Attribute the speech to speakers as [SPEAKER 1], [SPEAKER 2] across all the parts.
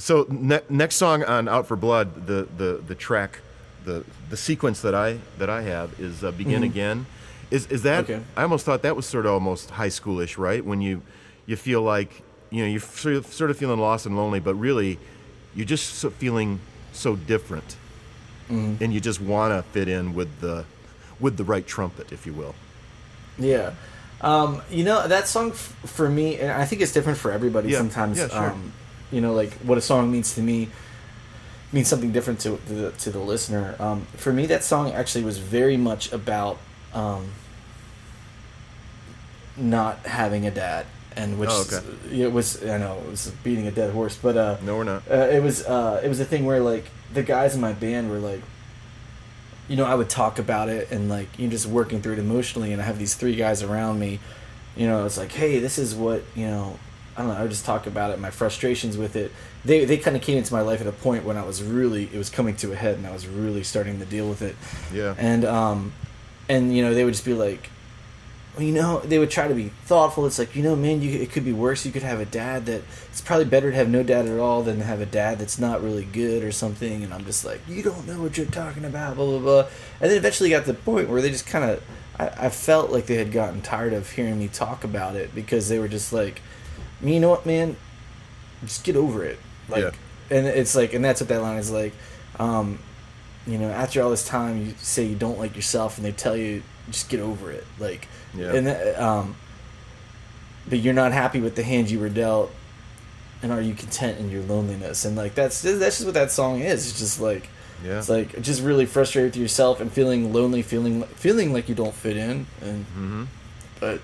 [SPEAKER 1] So next song on Out for Blood, the track, the sequence that I have is Begin Again. Is that?
[SPEAKER 2] Okay.
[SPEAKER 1] I almost thought that was sort of almost high schoolish, right? When you feel like you're sort of feeling lost and lonely, but really you're just feeling so different, and you just want to fit in with the right trumpet, if you will.
[SPEAKER 2] Yeah. That song for me, and I think it's different for everybody sometimes.
[SPEAKER 1] Yeah, sure.
[SPEAKER 2] Like what a song means to me means something different to the listener. For me, that song actually was very much about not having a dad, and which it was. I know it was beating a dead horse, but
[SPEAKER 1] no, we're not.
[SPEAKER 2] It was a thing where like the guys in my band were like, I would talk about it and like just working through it emotionally, and I have these three guys around me. It's like, hey, this is what I don't know. I would just talk about it, my frustrations with it. They kind of came into my life at a point when it was coming to a head, and I was really starting to deal with it.
[SPEAKER 1] Yeah.
[SPEAKER 2] And they would just be like, they would try to be thoughtful. It's like, man, it could be worse. You could have a dad that it's probably better to have no dad at all than to have a dad that's not really good or something. And I'm just like, you don't know what you're talking about, blah, blah, blah. And then eventually got to the point where they just kind of, I felt like they had gotten tired of hearing me talk about it, because they were just like, you know what, man, just get over it. Like, and it's like, and that's what that line is like. After all this time, you say you don't like yourself, and they tell you just get over it. Like, but you're not happy with the hand you were dealt, and are you content in your loneliness? And like that's just what that song is. It's just like, it's like just really frustrated with yourself and feeling lonely, feeling like you don't fit in. And but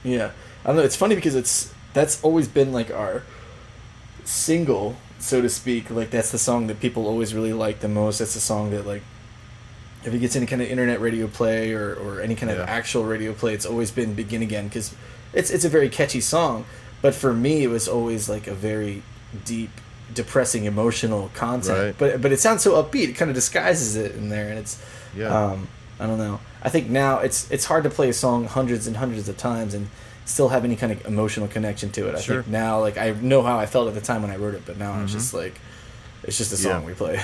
[SPEAKER 2] I don't know. It's funny because that's always been like our single, so to speak. Like that's the song that people always really like the most. That's the song that, like, if it gets any kind of internet radio play or any kind of actual radio play, it's always been Begin Again, because it's a very catchy song. But for me, it was always like a very deep, depressing, emotional content.
[SPEAKER 1] Right.
[SPEAKER 2] But it sounds so upbeat. It kind of disguises it in there, and it's I don't know. I think now it's hard to play a song hundreds and hundreds of times and still have any kind of emotional connection to it. I think now, like, I know how I felt at the time when I wrote it, but now it's just like, it's just a song we play.